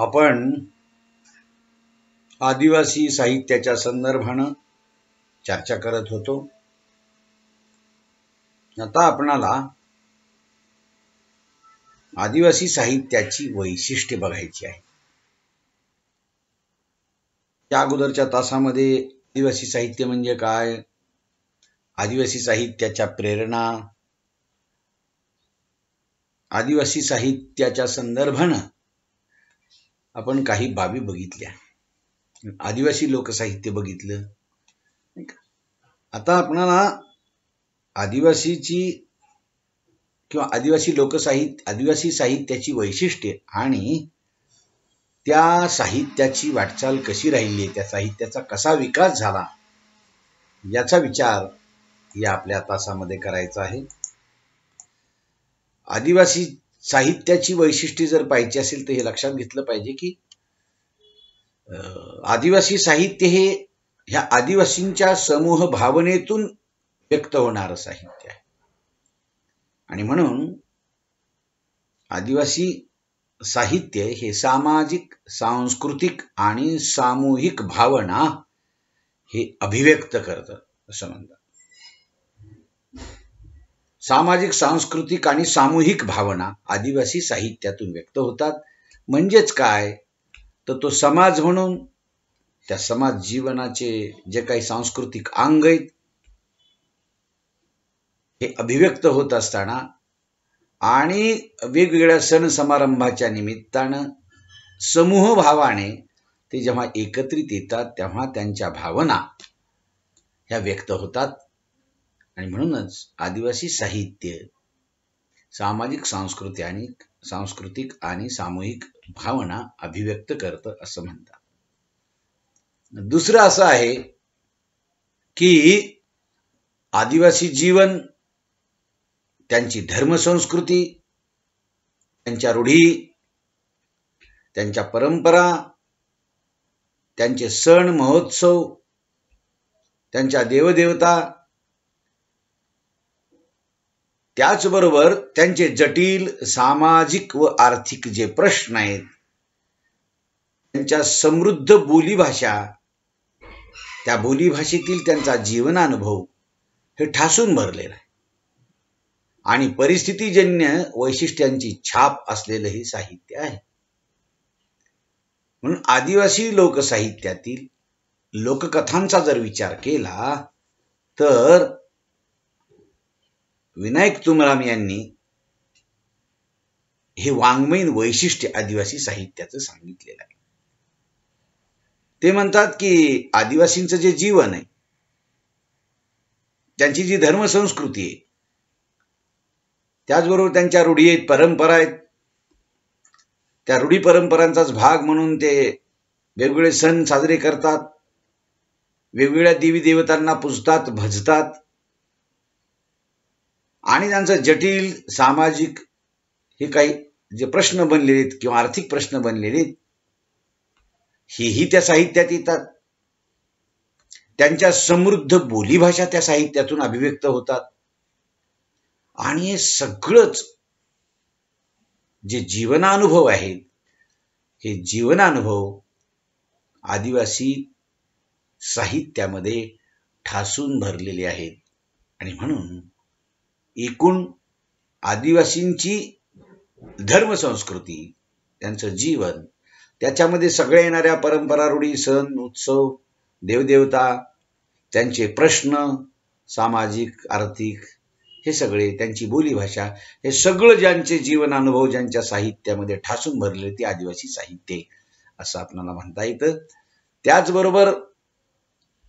आपण आदिवासी साहित्याच्या संदर्भानं चर्चा करत होतो। आता आपणाला आदिवासी साहित्याची वैशिष्ट्ये बघायची आहे। त्या अगोदरच्या तासामध्ये आदिवासी साहित्य म्हणजे काय, आदिवासी साहित्याच्या प्रेरणा, आदिवासी साहित्याच्या संदर्भानं आपण काही बाबी बघितल्या। आदिवासी लोकसाहित्य बघितलं। आता आपणाला आदिवासीची किंवा आदिवासी साहित्याची वैशिष्ट्ये आणि त्या साहित्याची वाटचाल कशी राहिली, त्या साहित्याचा कसा विकास झाला, याचा विचार या आपल्या तासामध्ये करायचा आहे। आदिवासी साहित्याची वैशिष्ट्ये जर पाहिजे असेल तर हे लक्षात घेतलं पाहिजे की आदिवासी साहित्य हे ह्या आदिवासींच्या समूह भावनेतून व्यक्त होणारं साहित्य आहे आणि म्हणून आदिवासी साहित्य हे सामाजिक, सांस्कृतिक आणि सामूहिक भावना हे अभिव्यक्त करतं असं म्हणतात। सामाजिक, सांस्कृतिक आणि सामूहिक भावना आदिवासी साहित्यातून व्यक्त होतात। म्हणजेच काय तर तो समाज म्हणून त्या समाज जीवनाचे जे काही सांस्कृतिक अंग आहेत हे अभिव्यक्त होत असताना आणि वेगवेगळ्या सण समारंभाच्या निमित्तानं समूह भावाने ते जेव्हा एकत्रित येतात तेव्हा त्यांच्या भावना ह्या व्यक्त होतात आणि म्हणूनच आदिवासी साहित्य सामाजिक, सांस्कृतिक आणि सामूहिक भावना अभिव्यक्त करतं असं म्हणतात। दुसरं असं आहे की आदिवासी जीवन, त्यांची धर्मसंस्कृती, त्यांच्या रूढी, त्यांच्या परंपरा, त्यांचे सण महोत्सव, त्यांच्या देवदेवता, त्याचबरोबर त्यांचे जटिल सामाजिक व आर्थिक जे प्रश्न आहेत, त्यांच्या समृद्ध बोलीभाषा, त्या बोलीभाषेतील त्यांचा जीवनानुभव हे ठासून भरलेलं आहे आणि परिस्थितीजन्य वैशिष्ट्यांची छाप असलेलं हे साहित्य आहे। म्हणून आदिवासी लोकसाहित्यातील लोककथांचा जर विचार केला तर विनायक तुमराम यांनी हे वाङ्मयीन वैशिष्ट्य आदिवासी साहित्याचं सांगितलेलं आहे। ते म्हणतात की आदिवासींचं जे जीवन आहे, त्यांची जी धर्मसंस्कृती आहे, त्याचबरोबर त्यांच्या रूढी आहेत, परंपरा आहेत, त्या रूढी परंपरांचाच भाग म्हणून ते वेगवेगळे सण साजरे करतात, वेगवेगळ्या देवी देवतांना पूजतात, भजतात आणि त्यांचं जटिल सामाजिक हे काही जे प्रश्न बनलेले आहेत किंवा आर्थिक प्रश्न बनलेले आहेत हेही त्या साहित्यात येतात। त्यांच्या समृद्ध बोलीभाषा त्या साहित्यातून अभिव्यक्त होतात आणि हे सगळंच जे जीवनानुभव आहेत हे जीवनानुभव आदिवासी साहित्यामध्ये ठासून भरलेले आहेत आणि म्हणून एकूण आदिवासींची धर्मसंस्कृती, त्यांचं जीवन, त्याच्यामध्ये सगळ्या येणाऱ्या परंपरा, रूढी, सण, उत्सव, देवदेवता, त्यांचे प्रश्न सामाजिक, आर्थिक, हे सगळे, त्यांची बोलीभाषा, हे सगळं ज्यांचे जीवनानुभव ज्यांच्या साहित्यामध्ये ठासून भरले ते आदिवासी साहित्य असं आपल्याला म्हणता येतं। त्याचबरोबर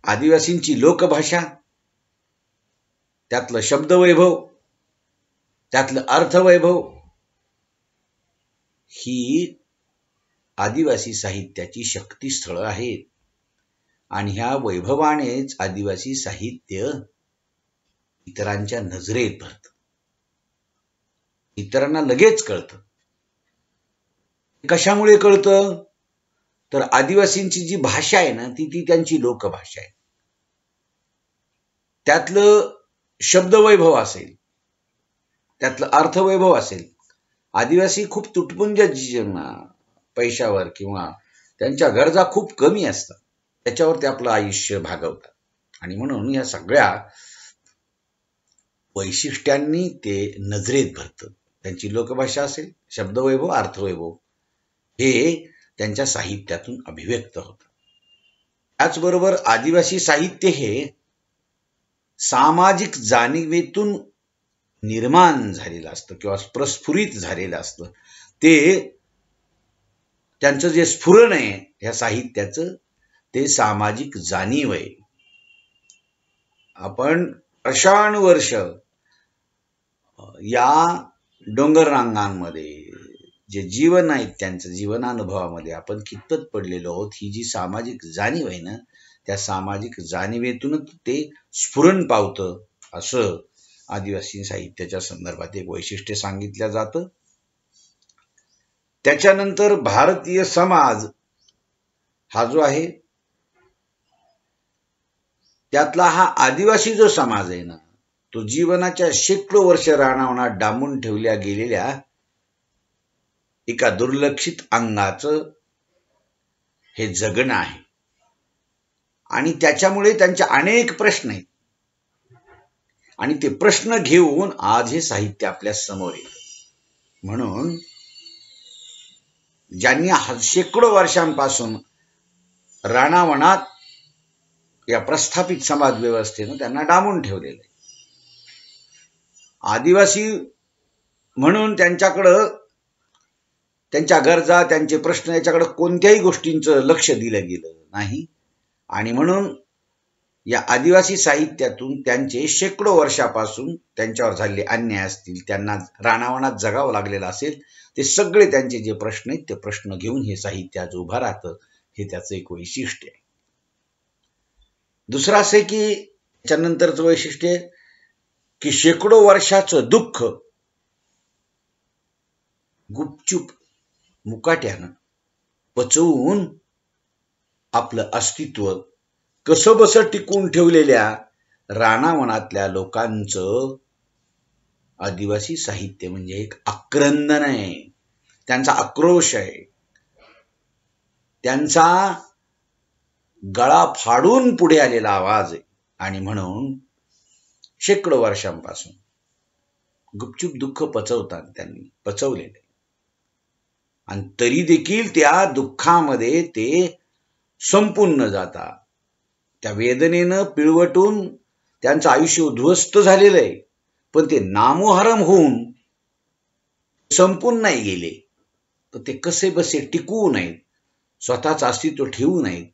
आदिवासींची लोकभाषा, त्यातलं शब्दवैभव, त्यातलं अर्थवैभव ही आदिवासी साहित्याची शक्तीस्थळं आहेत आणि ह्या वैभवानेच आदिवासी साहित्य इतरांच्या नजरेत भरतं, इतरांना लगेच कळतं। कशामुळे कळतं तर आदिवासींची जी भाषा आहे ना ती त्यांची लोकभाषा आहे, त्यातलं शब्दवैभव असेल, त्यातलं अर्थवैभव असेल। आदिवासी खूप तुटपुंज पैशावर किंवा त्यांच्या गरजा खूप कमी असतात, त्याच्यावर ते आपलं आयुष्य भागवतात. आणि म्हणून या सगळ्या वैशिष्ट्यांनी ते नजरेत भरतं. त्यांची लोकभाषा असेल, शब्दवैभव, अर्थवैभव हे त्यांच्या साहित्यातून अभिव्यक्त होतं. त्याचबरोबर आदिवासी साहित्य हे सामाजिक जाणीवेतून निर्माण झालेलं असतं किंवा प्रस्फुरित झालेलं असतं. ते त्यांचं जे स्फुरण आहे या साहित्याचं, ते सामाजिक जाणीव आहे. आपण वर्षानुवर्ष या डोंगर रांगांमध्ये जे जीवन आहे, त्यांचं जीवनानुभवामध्ये आपण कितपत पडलेलो आहोत, ही जी सामाजिक जाणीव आहे ना, त्या सामाजिक जाणीवेतूनच ते स्फुरण पावतं, असं आदिवासी साहित्याच्या संदर्भात एक वैशिष्ट्य सांगितलं जातं. त्याच्यानंतर भारतीय समाज हा जो आहे, त्यातला हा आदिवासी जो समाज आहे ना, तो जीवनाच्या शेकडो वर्ष रानावनात डांबून ठेवल्या गेलेल्या एका दुर्लक्षित अंगाचं हे जगणं आहे. आणि त्याच्यामुळे त्यांचे अनेक प्रश्न आहेत, आणि ते प्रश्न घेऊन आज हे साहित्य आपल्या समोर येतं. म्हणून ज्यांनी शेकडो वर्षांपासून रानावनात या प्रस्थापित समाज व्यवस्थेनं त्यांना डांबून ठेवलेलं आहे, आदिवासी म्हणून त्यांच्याकडं त्यांच्या गरजा, त्यांचे प्रश्न याच्याकडे कोणत्याही गोष्टींचं लक्ष दिलं गेलं नाही. आणि म्हणून या आदिवासी साहित्यातून त्यांचे शेकडो वर्षापासून त्यांच्यावर झालेले अन्याय असतील, त्यांना रानावनात जगावं लागलेलं असेल, ते सगळे त्यांचे जे प्रश्न आहेत ते प्रश्न घेऊन हे साहित्य आज उभं राहतं. हे त्याचं एक वैशिष्ट्य आहे. दुसरं असं आहे की त्याच्यानंतरचं वैशिष्ट्य आहे की शेकडो वर्षाचं दुःख गुपचूप मुकाट्यानं पचवून आपलं अस्तित्व कसं बसं टिकून ठेवलेल्या रानावनातल्या लोकांचं आदिवासी साहित्य म्हणजे एक आक्रंदन आहे, त्यांचा आक्रोश आहे, त्यांचा गळा फाडून पुढे आलेला आवाज आहे. आणि म्हणून शेकडो वर्षांपासून गुपचूप दुःख पचवतात, त्यांनी पचवलेले, आणि तरी देखील त्या दुःखामध्ये ते संपून न जाता, त्या वेदनेनं पिळवटून त्यांचं आयुष्य उद्ध्वस्त झालेलं आहे, पण ते नामोहरम होऊन संपून नाही गेले. तर ते कसे बसे टिकवू नयेत, स्वतःचं अस्तित्व ठेवू नयेत.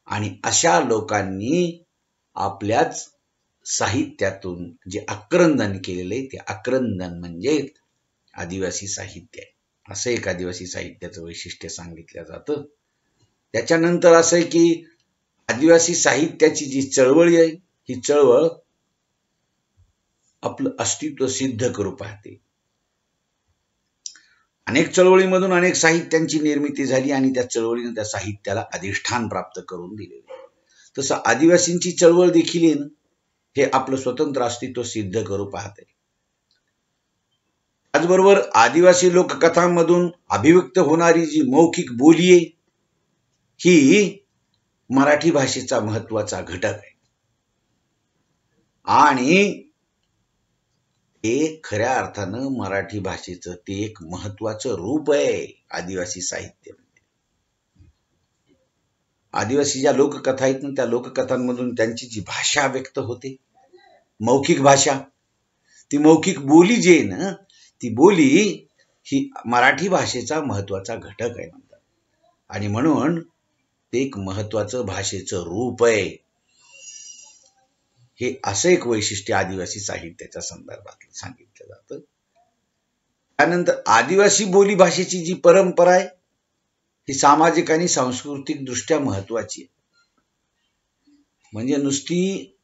आणि अशा लोकांनी आपल्याच साहित्यातून जे आक्रंदन केलेलं आहे, ते आक्रंदन म्हणजे आदिवासी साहित्य आहे. असं एक आदिवासी साहित्याचं वैशिष्ट्य सांगितलं जातं. त्याच्यानंतर असं आहे की आदिवासी साहित्याची जी चळवळ आहे, ही चळवळ आपलं अस्तित्व सिद्ध करू पाहते. अनेक चळवळीमधून अनेक साहित्यांची निर्मिती झाली आणि त्या चळवळीने त्या साहित्याला अधिष्ठान प्राप्त करून दिले. तसं आदिवासींची चळवळ देखील हे आपलं स्वतंत्र अस्तित्व सिद्ध करू पाहते. त्याचबरोबर आदिवासी लोककथांमधून अभिव्यक्त होणारी जी मौखिक बोली आहे, ही मराठी भाषेचा महत्वाचा घटक आहे. आणि ते खऱ्या अर्थानं मराठी भाषेचं ते एक महत्वाचं रूप आहे आदिवासी साहित्य. आदिवासी ज्या लोककथा आहेत ना, त्या लोककथांमधून त्यांची जी भाषा व्यक्त होते, मौखिक भाषा, ती मौखिक बोली जी आहे ना, ती बोली ही मराठी भाषेचा महत्वाचा घटक आहे म्हणतात. आणि म्हणून ते एक महत्वाचं भाषेचं रूप आहे. हे असं एक वैशिष्ट्य आदिवासी साहित्याच्या संदर्भात सांगितलं जातं. त्यानंतर आदिवासी बोली भाषेची जी परंपरा आहे, ही सामाजिक आणि सांस्कृतिक दृष्ट्या महत्वाची आहे. म्हणजे नुसती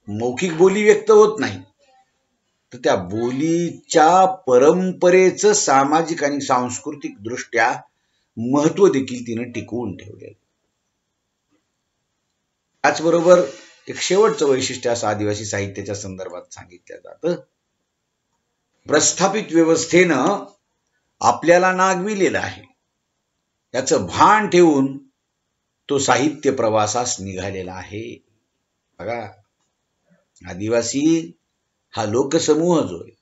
मौखिक बोली व्यक्त होत नाही, तर त्या बोलीच्या परंपरेचं सामाजिक आणि सांस्कृतिक दृष्ट्या महत्व देखील तिने टिकवून ठेवले. त्याचबरोबर एक शेवटचं वैशिष्ट्य असं आदिवासी साहित्याच्या संदर्भात सांगितलं जातं, प्रस्थापित व्यवस्थेनं आपल्याला नागविलेलं आहे. याचं भान ठेवून तो साहित्य प्रवासास निघालेला आहे. बघा, आदिवासी हा लोकसमूह जो आहे,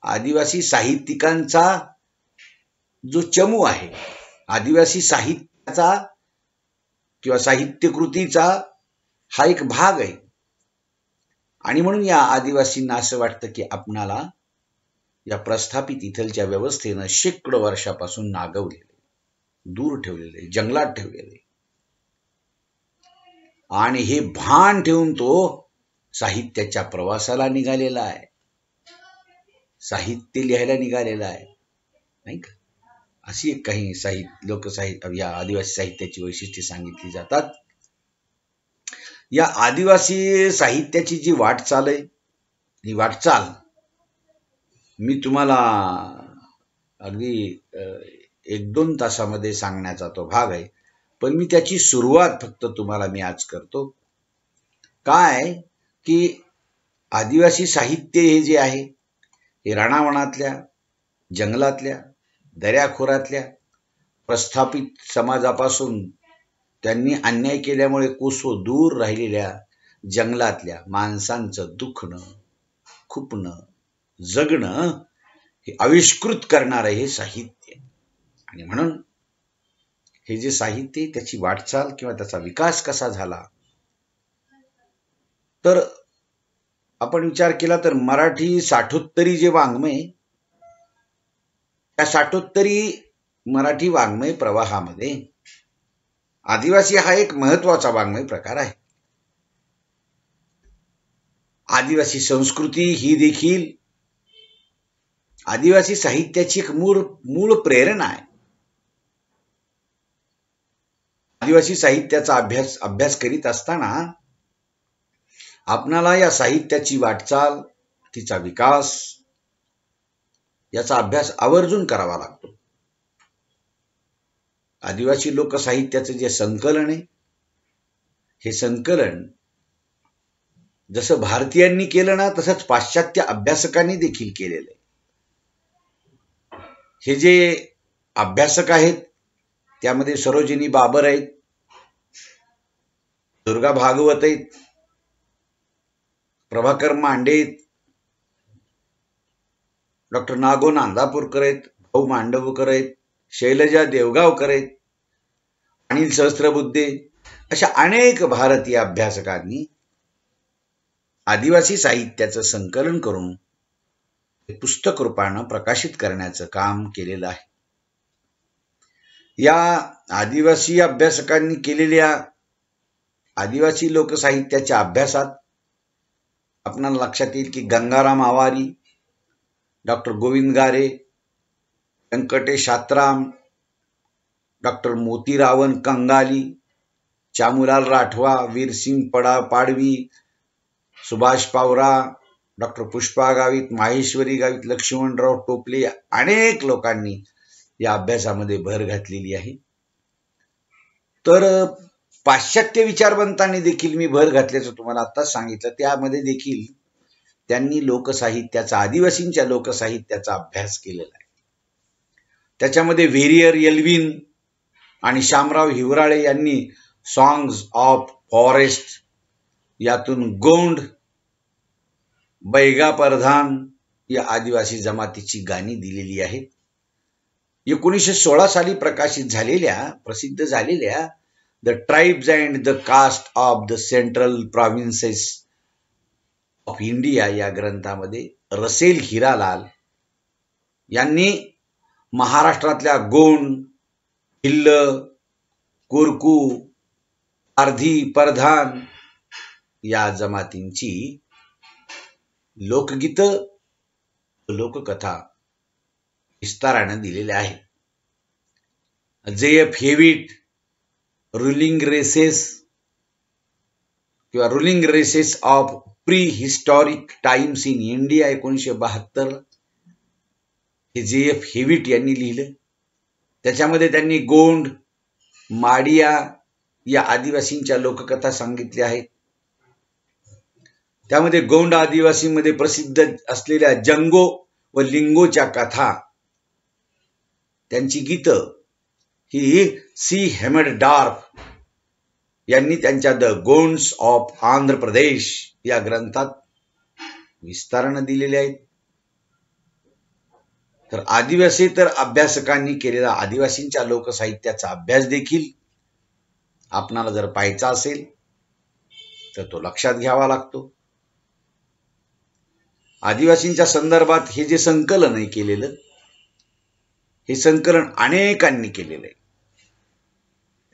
आदिवासी साहित्यिकांचा जो चमू आहे, आदिवासी साहित्याचा किंवा साहित्यकृतीचा हा एक भाग आहे. आणि म्हणून या आदिवासींना असं वाटतं की आपणाला या प्रस्थापित इथलच्या व्यवस्थेनं शेकडो वर्षापासून नागवलेले, दूर ठेवलेले, जंगलात ठेवलेले. आणि हे भान ठेवून तो साहित्याच्या प्रवासाला निघालेला आहे, साहित्य लिहायला निघालेला आहे, नाही का? अशी एक काही लोकसाहित्य या आदिवासी साहित्याची वैशिष्ट्ये सांगितली जातात. या आदिवासी साहित्याची जी वाटचाल आहे, ही वाटचाल मी तुम्हाला अगदी 1-2 तासामध्ये सांगण्याचा तो भाग आहे. पण मी त्याची सुरुवात फक्त तुम्हाला मी आज करतो. काय की आदिवासी साहित्य हे जे आहे, हे रानावनातल्या, जंगलातल्या, दऱ्याखोऱ्यातल्या प्रस्थापित समाजापासून त्यांनी अन्याय केल्यामुळे कोसो दूर राहिलेल्या जंगलातल्या माणसांचं दुखणं, खुपणं, जगणं हे आविष्कृत करणारं हे साहित्य. आणि म्हणून हे जे साहित्य, त्याची वाटचाल किंवा त्याचा विकास कसा झाला, तर आपण विचार केला तर मराठी साठोत्तरी जे वाङ्मय, त्या साठोत्तरी मराठी वाङ्मय प्रवाहामध्ये आदिवासी हा एक महत्वाचा वाङ्मय प्रकार आहे. आदिवासी संस्कृती ही देखील आदिवासी साहित्याची एक मूळ प्रेरणा आहे. आदिवासी साहित्याचा अभ्यास करीत असताना आपणाला या साहित्याची वाटचाल, तिचा विकास याचा अभ्यास आवर्जून करावा लागतो. आदिवासी लोकसाहित्याचे जे संकलन आहे, हे संकलन जसं भारतीयांनी केलं ना, तसंच पाश्चात्य अभ्यासकांनी देखील केलेलं आहे. हे जे अभ्यासक आहेत त्यामध्ये सरोजिनी बाबर आहेत, दुर्गा भागवत आहेत, प्रभाकर मांडे आहेत, डॉक्टर नागो नांदापूरकर आहेत, भाऊ मांडवकर आहेत, शैलजा देवगावकर आहेत, अनिल सहस्त्रबुद्धे, अशा अनेक भारतीय अभ्यासकांनी आदिवासी साहित्याचं संकलन करून पुस्तक रूपानं प्रकाशित करण्याचं काम केलेलं आहे. या आदिवासी अभ्यासकांनी केलेल्या आदिवासी लोकसाहित्याच्या अभ्यासात आपणाला लक्षात येईल की गंगाराम आवारी, डॉक्टर गोविंद गारे, व्यंकटेश आत्राम, डॉक्टर मोतीरावन कंगाली, चामूलाल राठवा, वीरसिंग पाडवी, सुभाष पावरा, डॉक्टर पुष्पा गावित, माहेश्वरी गावित, लक्ष्मणराव टोपले, अनेक लोकांनी या अभ्यासामध्ये भर घातलेली आहे. तर पाश्चात्य विचारवंतांनी देखील मी भर घातल्याचं तुम्हाला आत्ताच सांगितलं. त्यामध्ये देखील त्यांनी लोकसाहित्याचा, आदिवासींच्या लोकसाहित्याचा अभ्यास केलेला आहे. त्याच्यामध्ये व्हेरियर एल्विन आणि शामराव हिवराळे यांनी सॉंग्स ऑफ फॉरेस्ट यातून गोंड, बैगा परधान या आदिवासी जमातीची गाणी दिलेली आहेत. 1916 साली प्रसिद्ध झालेल्या the tribes and the caste of the central provinces of India या ग्रंथामध्ये रसेल हिरालाल यांनी महाराष्ट्रातल्या गोंड, भिल्ल, कोरकू, पारधी, परधान या जमातींची लोकगीत, लोककथा विस्ताराने दिलेल्या आहेत. J.F. Hewitt, ruling races of prehistoric times in India 1972 हे J.F. हेविट यांनी लिहिलं. त्याच्यामध्ये त्यांनी गोंड, माडिया या आदिवासींच्या लोककथा सांगितल्या आहेत. त्यामध्ये गोंड आदिवासींमध्ये प्रसिद्ध असलेल्या जंगो व लिंगोच्या कथा, त्यांची गीतं ही सी हेमडडार्फ यांनी त्यांच्या द गोंड्स ऑफ आंध्र प्रदेश या ग्रंथात विस्तारानं दिलेले आहेत. तर आदिवासी तर अभ्यासकांनी केलेला आदिवासींच्या लोकसाहित्याचा अभ्यास देखील आपणाला जर पाहायचा असेल तर तो लक्षात घ्यावा लागतो. आदिवासींच्या संदर्भात हे जे संकलन आहे केलेलं, हे संकलन अनेकांनी केलेलं आहे.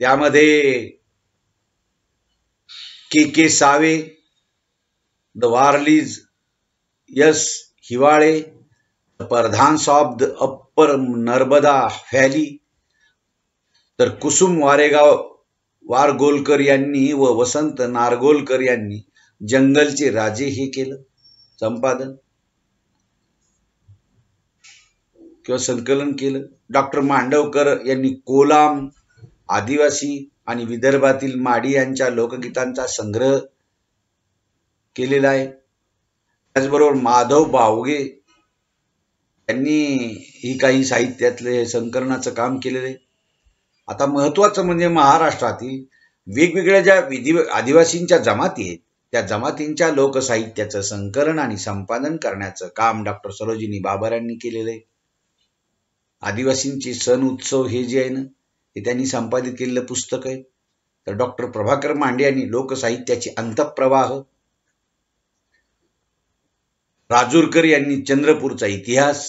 त्यामध्ये K Save, the Warlis, S Hiwale, Pradhans of the upper Narmada valley, तर कुसुम वारगोलकर यांनी व वसंत नारगोलकर यांनी जंगलचे राजे हे केलं संपादन किंवा संकलन केलं. डॉक्टर मांडवकर यांनी कोलाम, आदिवासी आणि विदर्भातील माडी यांच्या लोकगीतांचा संग्रह केलेला आहे. त्याचबरोबर माधव बावगे यांनी ही काही साहित्यातले संकलनाचं काम केलेलं आहे. आता महत्वाचं म्हणजे महाराष्ट्रातील वेगवेगळ्या ज्या आदिवासींच्या जमाती आहेत त्या जमातींच्या लोकसाहित्याचं संकलन आणि संपादन करण्याचं काम डॉक्टर सरोजिनी बाबर यांनी केलेलं आहे. आदिवासींचे सण उत्सव हे जे आहे ना हे त्यांनी संपादित केलेलं पुस्तक आहे. तर डॉक्टर प्रभाकर मांडे यांनी लोकसाहित्याचे अंतःप्रवाह, राजूरकर यांनी चंद्रपूरचा इतिहास,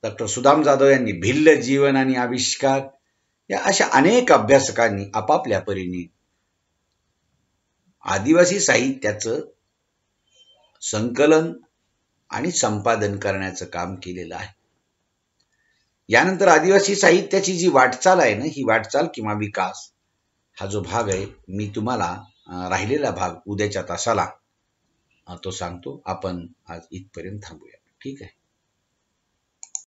डॉक्टर सुदाम जाधव यांनी भिल्ल जीवन आणि आविष्कार, या अशा अनेक अभ्यासकांनी आपापल्या परीने आदिवासी साहित्याचं संकलन आणि संपादन करण्याचं काम केलेलं आहे. यानंतर आदिवासी साहित्याची जी वाटचाल आहे ना, ही वाटचाल किंवा विकास हा जो भाग आहे, मी तुम्हाला राहिलेला भाग उद्याच्या तासाला तो सांगतो. आपण आज इथपर्यंत थांबूया. ठीक आहे.